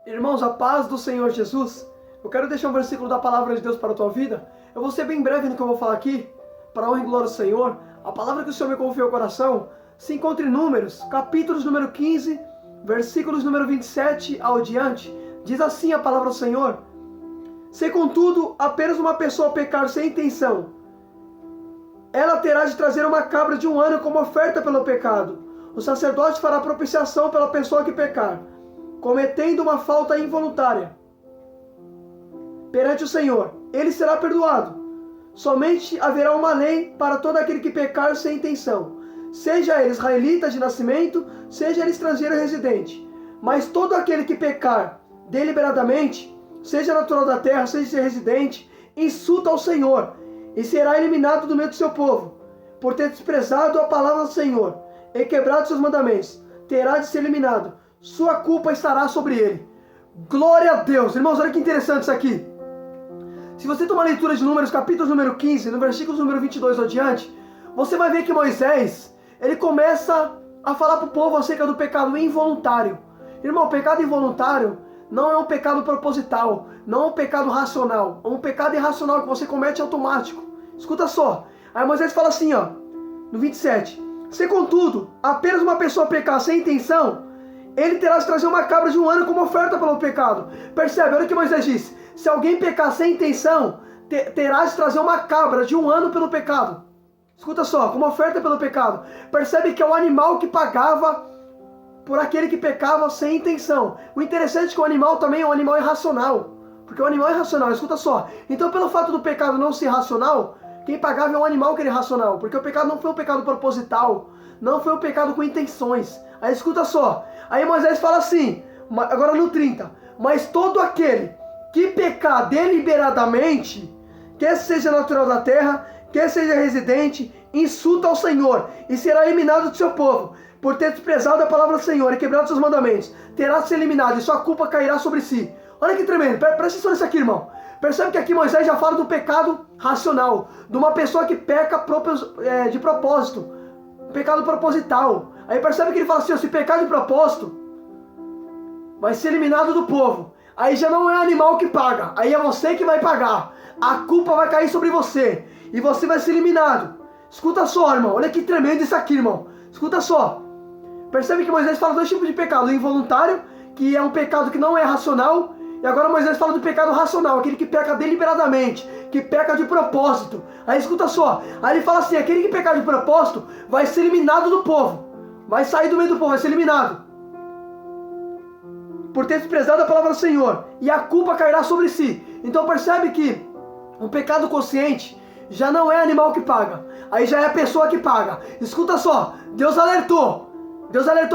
Irmãos, a paz do Senhor Jesus. Eu quero deixar um versículo da palavra de Deus para a tua vida. Eu vou ser bem breve no que eu vou falar aqui, para a honra e glória do Senhor. A palavra que o Senhor me confiou ao coração se encontra em Números, capítulos número 15, versículos número 27 ao diante. Diz assim a palavra do Senhor: se contudo apenas uma pessoa pecar sem intenção, ela terá de trazer uma cabra de 1 ano como oferta pelo pecado. O sacerdote fará propiciação pela pessoa que pecar, cometendo uma falta involuntária perante o Senhor. Ele será perdoado. Somente haverá uma lei para todo aquele que pecar sem intenção, seja ele israelita de nascimento, seja ele estrangeiro residente. Mas todo aquele que pecar deliberadamente, seja natural da terra, seja residente, insulta ao Senhor e será eliminado do meio do seu povo, por ter desprezado a palavra do Senhor e quebrado seus mandamentos. Terá de ser eliminado. Sua culpa estará sobre ele. Glória a Deus. Irmãos, olha que interessante isso aqui. Se você tomar a leitura de Números, capítulo número 15, no versículo número 22 adiante, você vai ver que Moisés, ele começa a falar para o povo acerca do pecado involuntário. Irmão, o pecado involuntário não é um pecado proposital, não é um pecado racional, é um pecado irracional que você comete automático. Escuta só. Aí Moisés fala assim, ó, no 27. Se contudo, apenas uma pessoa pecar sem intenção, ele terá de trazer uma cabra de 1 ano como oferta pelo pecado. Percebe? Olha o que Moisés disse. Se alguém pecar sem intenção, terá de trazer uma cabra de 1 ano pelo pecado. Escuta só, como oferta pelo pecado. Percebe que é o animal que pagava por aquele que pecava sem intenção. O interessante é que o animal também é um animal irracional. Porque o animal é irracional, escuta só. Então, pelo fato do pecado não ser racional, quem pagava é um animal que era irracional. Porque o pecado não foi um pecado proposital, não foi um pecado com intenções. Aí escuta só. Aí Moisés fala assim, agora no 30. Mas todo aquele que pecar deliberadamente, quer seja natural da terra, quer seja residente, insulta ao Senhor e será eliminado do seu povo, por ter desprezado a palavra do Senhor e quebrado seus mandamentos. Terá de ser eliminado e sua culpa cairá sobre si. Olha que tremendo. Presta atenção nisso aqui, irmão. Percebe que aqui Moisés já fala do pecado racional, de uma pessoa que peca de propósito, pecado proposital. Aí percebe que ele fala assim, se pecar de propósito, vai ser eliminado do povo. Aí já não é animal que paga, aí é você que vai pagar. A culpa vai cair sobre você e você vai ser eliminado. Escuta só, irmão, olha que tremendo isso aqui, irmão. Escuta só. Percebe que Moisés fala dois tipos de pecado: o involuntário, que é um pecado que não é racional, e agora Moisés fala do pecado racional, aquele que peca deliberadamente, que peca de propósito. Aí escuta só, aí ele fala assim, aquele que pecar de propósito vai ser eliminado do povo, vai sair do meio do povo, vai ser eliminado, por ter desprezado a palavra do Senhor, e a culpa cairá sobre si. Então percebe que o pecado consciente já não é animal que paga, aí já é a pessoa que paga. Escuta só, Deus alertou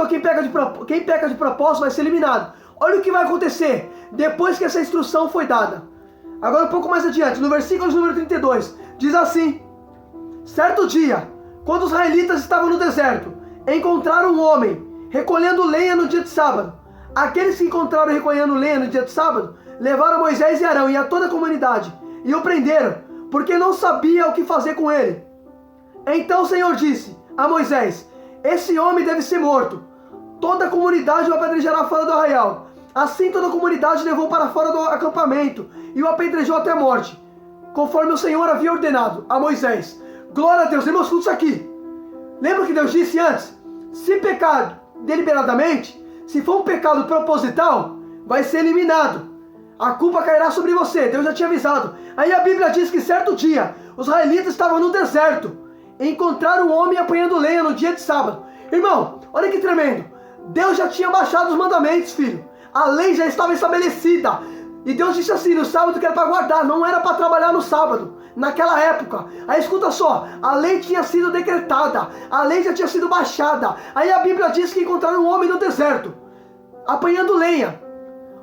quem peca de propósito vai ser eliminado. Olha o que vai acontecer depois que essa instrução foi dada. Agora um pouco mais adiante, no versículo número 32, diz assim: certo dia, quando os israelitas estavam no deserto, encontraram um homem recolhendo lenha no dia de sábado. Aqueles que encontraram recolhendo lenha no dia de sábado, levaram Moisés e Arão e a toda a comunidade, e o prenderam, porque não sabia o que fazer com ele. Então o Senhor disse a Moisés: esse homem deve ser morto. Toda a comunidade o apedrejará fora do arraial. Assim toda a comunidade levou para fora do acampamento e o apedrejou até a morte, conforme o Senhor havia ordenado a Moisés. Glória a Deus. Irmãos, escuta isso aqui. Lembra que Deus disse antes? Se pecar deliberadamente, se for um pecado proposital, vai ser eliminado. A culpa cairá sobre você. Deus já tinha avisado. Aí a Bíblia diz que certo dia, os israelitas estavam no deserto e encontraram um homem apanhando lenha no dia de sábado. Irmão, olha que tremendo. Deus já tinha baixado os mandamentos, filho. A lei já estava estabelecida. E Deus disse assim, no sábado que era para guardar, não era para trabalhar no sábado, naquela época. Aí escuta só, a lei tinha sido decretada, a lei já tinha sido baixada. Aí a Bíblia diz que encontraram um homem no deserto, apanhando lenha.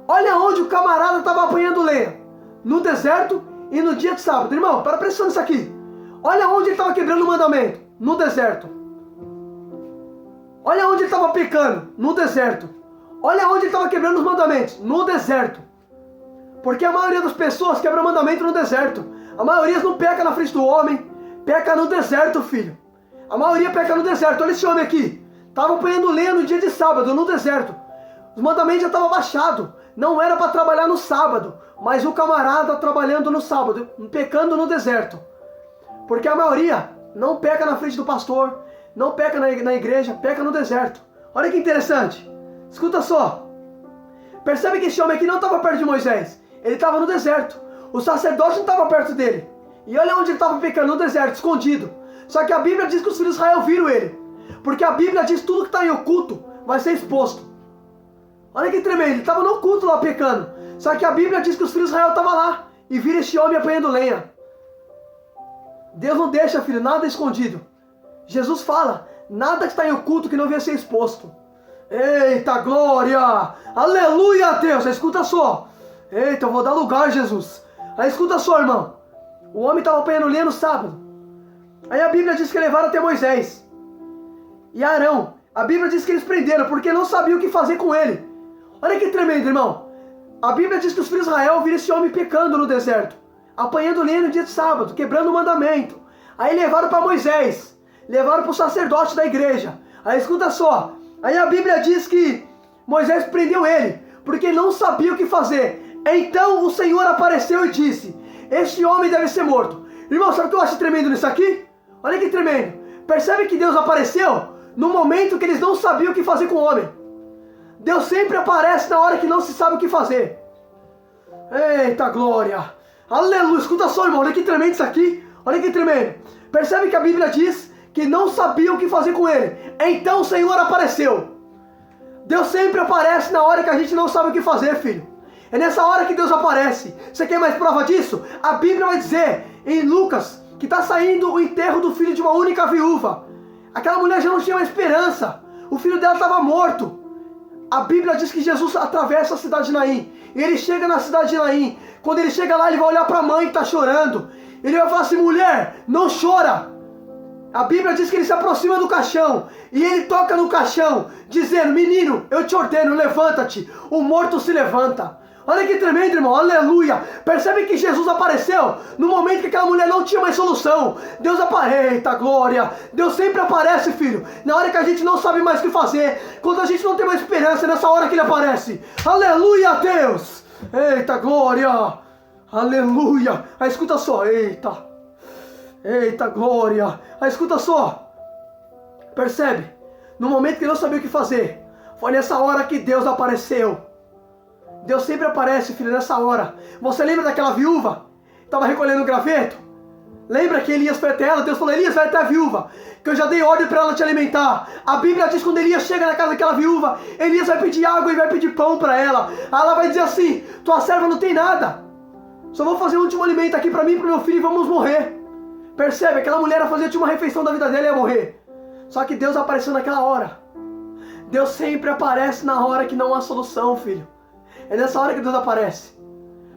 Olha onde o camarada estava apanhando lenha, no deserto e no dia de sábado. Irmão, para atenção nisso aqui. Olha onde ele estava quebrando o mandamento, no deserto. Olha onde ele estava pecando, no deserto. Olha onde ele estava quebrando os mandamentos, no deserto. Porque a maioria das pessoas quebra mandamento no deserto. A maioria não peca na frente do homem, peca no deserto, filho. A maioria peca no deserto. Olha esse homem aqui. Estava apanhando lenha no dia de sábado, no deserto. Os mandamentos já estavam baixados. não era para trabalhar no sábado, mas o camarada trabalhando no sábado, pecando no deserto. Porque a maioria não peca na frente do pastor, não peca na igreja, peca no deserto. Olha que interessante. Escuta só. Percebe que esse homem aqui não estava perto de Moisés. Ele estava no deserto. O sacerdote não estava perto dele. E olha onde ele estava pecando, no deserto, escondido. Só que a Bíblia diz que os filhos de Israel viram ele. Porque a Bíblia diz que tudo que está em oculto vai ser exposto. Olha que tremendo, ele estava no oculto lá pecando. Só que a Bíblia diz que os filhos de Israel estavam lá e viram este homem apanhando lenha. Deus não deixa, filho, nada escondido. Jesus fala, nada que está em oculto que não venha ser exposto. Eita glória! Aleluia, Deus! Escuta só. Eita, eu vou dar lugar, Jesus. Aí escuta só, irmão. O homem estava apanhando lenha no sábado. Aí a Bíblia diz que levaram até Moisés e Arão. A Bíblia diz que eles prenderam porque não sabiam o que fazer com ele. Olha que tremendo, irmão. A Bíblia diz que os filhos de Israel viram esse homem pecando no deserto, apanhando lenha no dia de sábado, quebrando o mandamento. Aí levaram para Moisés, levaram para o sacerdote da igreja. Aí escuta só. Aí a Bíblia diz que Moisés prendeu ele, porque não sabia o que fazer. Então o Senhor apareceu e disse, este homem deve ser morto. Irmão, sabe o que eu acho tremendo nisso aqui? Olha que tremendo. Percebe que Deus apareceu no momento que eles não sabiam o que fazer com o homem. Deus sempre aparece na hora que não se sabe o que fazer. Eita glória. Aleluia. Escuta só, irmão. Olha que tremendo isso aqui. Olha que tremendo. Percebe que a Bíblia diz que não sabiam o que fazer com ele. Então o Senhor apareceu. Deus sempre aparece na hora que a gente não sabe o que fazer, filho. É nessa hora que Deus aparece. Você quer mais prova disso? A Bíblia vai dizer em Lucas que está saindo o enterro do filho de uma única viúva. Aquela mulher já não tinha mais esperança. O filho dela estava morto. A Bíblia diz que Jesus atravessa a cidade de Naim. E ele chega na cidade de Naim. Quando ele chega lá, ele vai olhar para a mãe que está chorando. Ele vai falar assim, mulher, não chora. A Bíblia diz que ele se aproxima do caixão. E ele toca no caixão, dizendo, menino, eu te ordeno, levanta-te. O morto se levanta. Olha que tremendo, irmão, aleluia. Percebe que Jesus apareceu no momento que aquela mulher não tinha mais solução. Deus aparece, eita glória. Deus sempre aparece, filho, na hora que a gente não sabe mais o que fazer. Quando a gente não tem mais esperança, é nessa hora que ele aparece. Aleluia, Deus. Eita glória. Aleluia. Aí escuta só, eita. Eita glória. Aí escuta só. Percebe? No momento que ele não sabia o que fazer, foi nessa hora que Deus apareceu. Deus sempre aparece, filho, nessa hora. Você lembra daquela viúva? Estava recolhendo o graveto? Lembra que Elias foi até ela? Deus falou, Elias, vai até a viúva, que eu já dei ordem para ela te alimentar. A Bíblia diz que quando Elias chega na casa daquela viúva, Elias vai pedir água e vai pedir pão para ela. Aí ela vai dizer assim, tua serva não tem nada. Só vou fazer o último alimento aqui para mim e para o meu filho e vamos morrer. Percebe? Aquela mulher ia fazer a última refeição da vida dela e ia morrer. Só que Deus apareceu naquela hora. Deus sempre aparece na hora que não há solução, filho. É nessa hora que Deus aparece.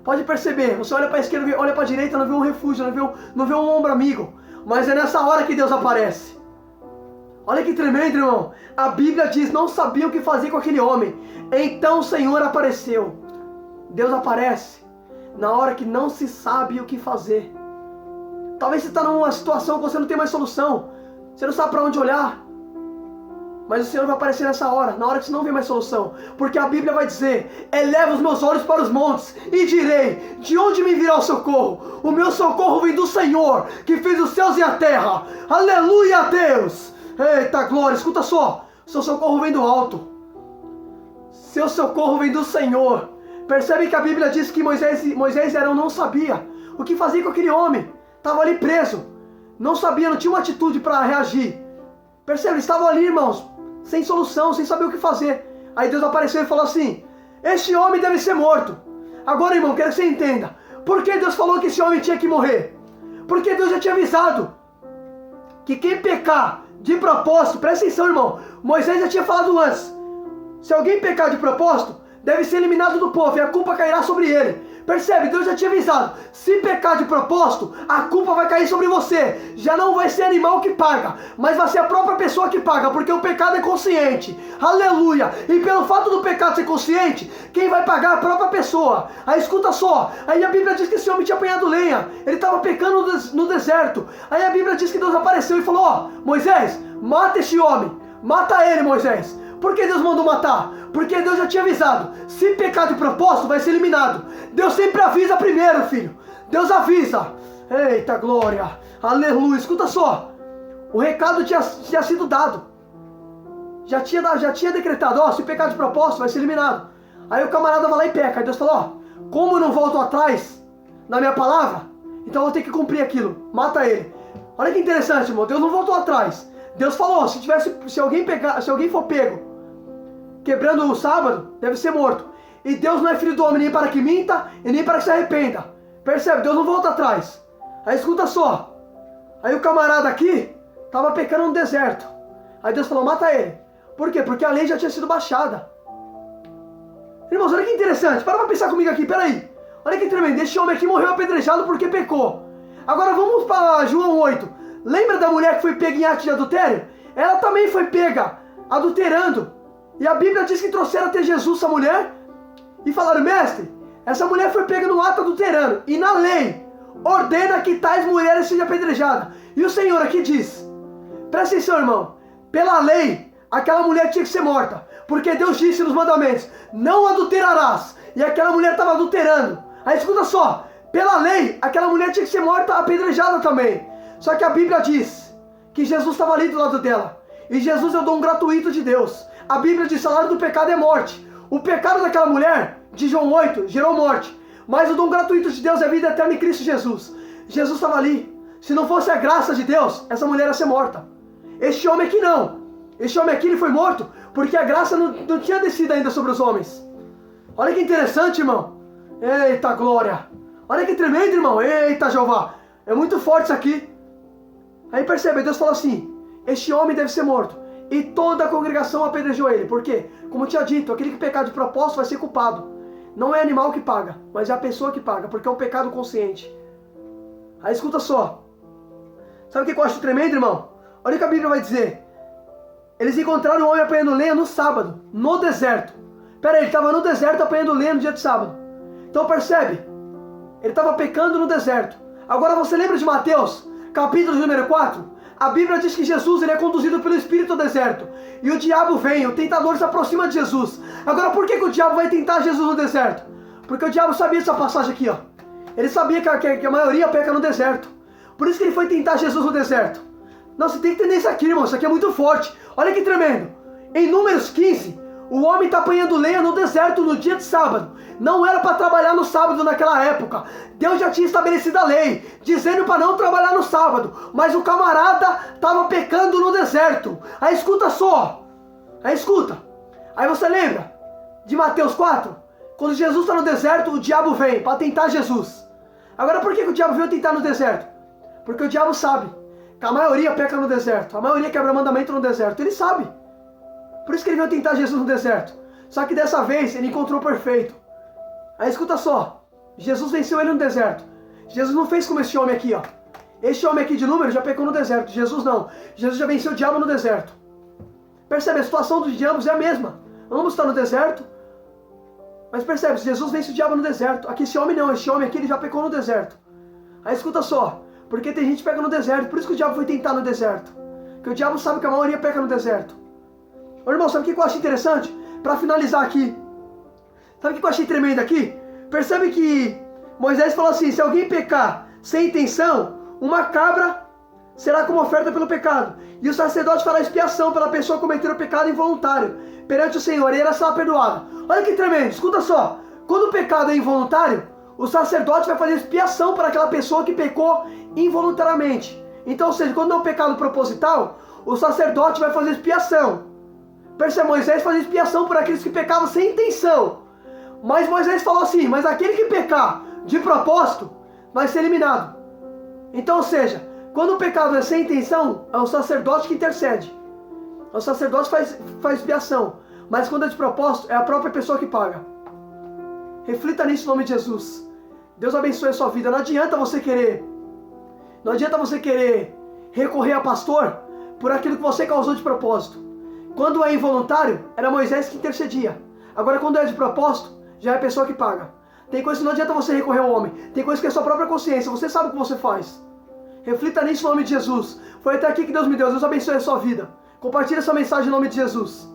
Pode perceber, você olha para a esquerda, olha para a direita, não vê um refúgio, não vê um ombro amigo. Mas é nessa hora que Deus aparece. Olha que tremendo, irmão. A Bíblia diz, não sabiam o que fazer com aquele homem. Então o Senhor apareceu. Deus aparece na hora que não se sabe o que fazer. Talvez você está numa situação que você não tem mais solução. Você não sabe para onde olhar. Mas o Senhor vai aparecer nessa hora, na hora que você não vê mais solução. Porque a Bíblia vai dizer, eleva os meus olhos para os montes e direi, de onde me virá o socorro? O meu socorro vem do Senhor, que fez os céus e a terra. Aleluia a Deus! Eita glória, escuta só, seu socorro vem do alto. Seu socorro vem do Senhor. Percebe que a Bíblia diz que Moisés e Arão não sabia o que fazer com aquele homem. Estava ali preso, não sabia, não tinha uma atitude para reagir. Percebe, eles estavam ali, irmãos, sem solução, sem saber o que fazer. Aí Deus apareceu e falou assim, este homem deve ser morto. Agora, irmão, quero que você entenda. Por que Deus falou que esse homem tinha que morrer? Porque Deus já tinha avisado que quem pecar de propósito, presta atenção, irmão, Moisés já tinha falado antes, se alguém pecar de propósito, deve ser eliminado do povo e a culpa cairá sobre ele. Percebe? Deus já tinha avisado. Se pecar de propósito, a culpa vai cair sobre você. Já não vai ser animal que paga, mas vai ser a própria pessoa que paga, porque o pecado é consciente. Aleluia! E pelo fato do pecado ser consciente, quem vai pagar é a própria pessoa. Aí escuta só. Aí a Bíblia diz que esse homem tinha apanhado lenha. Ele estava pecando no deserto. Aí a Bíblia diz que Deus apareceu e falou, ó, Moisés, mata este homem. Mata ele, Moisés. Por que Deus mandou matar? Porque Deus já tinha avisado. Se pecar de propósito, vai ser eliminado. Deus sempre avisa primeiro, filho. Deus avisa. Eita glória. Aleluia. Escuta só. O recado tinha sido dado. Já tinha decretado. Ó, se pecar de propósito, vai ser eliminado. Aí o camarada vai lá e peca. Aí Deus falou, ó, como eu não volto atrás na minha palavra, então eu vou ter que cumprir aquilo. Mata ele. Olha que interessante, irmão. Deus não voltou atrás. Deus falou, se alguém for pego quebrando o sábado, deve ser morto. E Deus não é filho do homem nem para que minta e nem para que se arrependa. Percebe? Deus não volta atrás. Aí escuta só. Aí o camarada aqui estava pecando no deserto. Aí Deus falou, mata ele. Por quê? Porque a lei já tinha sido baixada. Irmãos, olha que interessante. Para pensar comigo aqui, peraí. Olha que tremendo. Esse homem aqui morreu apedrejado porque pecou. Agora vamos para João 8. Lembra da mulher que foi pega em ato de adultério? Ela também foi pega adulterando. E a Bíblia diz que trouxeram até Jesus essa mulher e falaram, mestre, essa mulher foi pega no ato adulterando. E na lei ordena que tais mulheres sejam apedrejadas. E o Senhor aqui diz, presta atenção, irmão, pela lei, aquela mulher tinha que ser morta. Porque Deus disse nos mandamentos, não adulterarás. E aquela mulher estava adulterando. Aí escuta só, pela lei, aquela mulher tinha que ser morta, apedrejada também. Só que a Bíblia diz que Jesus estava ali do lado dela. E Jesus é o dom gratuito de Deus. A Bíblia diz, salário do pecado é morte. O pecado daquela mulher, de João 8, gerou morte. Mas o dom gratuito de Deus é vida eterna em Cristo Jesus. Jesus estava ali. Se não fosse a graça de Deus, essa mulher ia ser morta. Este homem aqui não. Este homem aqui ele foi morto porque a graça não tinha descido ainda sobre os homens. Olha que interessante, irmão. Eita glória. Olha que tremendo, irmão. Eita Jeová. É muito forte isso aqui. Aí percebe, Deus falou assim, este homem deve ser morto. E toda a congregação apedrejou ele. Por quê? Como eu tinha dito, aquele que pecar de propósito vai ser culpado. Não é animal que paga, mas é a pessoa que paga, porque é um pecado consciente. Aí escuta só. Sabe o que eu acho tremendo, irmão? Olha o que a Bíblia vai dizer. Eles encontraram um homem apanhando lenha no sábado, no deserto. Pera aí, ele estava no deserto apanhando lenha no dia de sábado. Então percebe? Ele estava pecando no deserto. Agora você lembra de Mateus, capítulo número 4? A Bíblia diz que Jesus ele é conduzido pelo Espírito ao deserto. E o diabo vem, o tentador se aproxima de Jesus. Agora por que o diabo vai tentar Jesus no deserto? Porque o diabo sabia dessa passagem aqui, ó. Ele sabia que a maioria peca no deserto. Por isso que ele foi tentar Jesus no deserto. Não, você tem que entender isso aqui, irmão. Isso aqui é muito forte. Olha que tremendo. Em Números 15, o homem está apanhando lenha no deserto no dia de sábado. Não era para trabalhar no sábado naquela época. Deus já tinha estabelecido a lei, dizendo para não trabalhar no sábado. Mas o camarada estava pecando no deserto. Aí escuta só. Aí escuta. Aí você lembra de Mateus 4? Quando Jesus está no deserto, o diabo vem para tentar Jesus. Agora por que o diabo veio tentar no deserto? Porque o diabo sabe que a maioria peca no deserto. A maioria quebra mandamento no deserto. Ele sabe. Por isso que ele veio tentar Jesus no deserto. Só que dessa vez ele encontrou o perfeito. Aí escuta só. Jesus venceu ele no deserto. Jesus não fez como esse homem aqui, ó. Este homem aqui de número já pecou no deserto. Jesus não. Jesus já venceu o diabo no deserto. Percebe? A situação dos diabos é a mesma. Ambos estão no deserto. Mas percebe? Jesus vence o diabo no deserto. Aqui esse homem não. Esse homem aqui ele já pecou no deserto. Aí escuta só. Porque tem gente que pega no deserto. Por isso que o diabo foi tentar no deserto. Porque o diabo sabe que a maioria peca no deserto. Ô, irmão, sabe o que eu achei interessante? Para finalizar aqui. Sabe o que eu achei tremendo aqui? Percebe que Moisés falou assim, se alguém pecar sem intenção, uma cabra será como oferta pelo pecado. E o sacerdote fará expiação pela pessoa cometer o pecado involuntário perante o Senhor, e ela será perdoada. Olha que tremendo, escuta só. Quando o pecado é involuntário, o sacerdote vai fazer expiação para aquela pessoa que pecou involuntariamente. Então, ou seja, quando é um pecado proposital, o sacerdote vai fazer expiação. Percebe, Moisés fazia expiação por aqueles que pecavam sem intenção. Mas Moisés falou assim, mas aquele que pecar de propósito vai ser eliminado. Então, ou seja, quando o pecado é sem intenção, é o sacerdote que intercede. O sacerdote faz expiação. Mas quando é de propósito, é a própria pessoa que paga. Reflita nisso em nome de Jesus. Deus abençoe a sua vida. Não adianta você querer recorrer a pastor por aquilo que você causou de propósito. Quando é involuntário, era Moisés que intercedia. Agora quando é de propósito, já é a pessoa que paga. Tem coisa que não adianta você recorrer ao homem. Tem coisa que é sua própria consciência. Você sabe o que você faz. Reflita nisso em nome de Jesus. Foi até aqui que Deus me deu. Deus abençoe a sua vida. Compartilhe essa mensagem em nome de Jesus.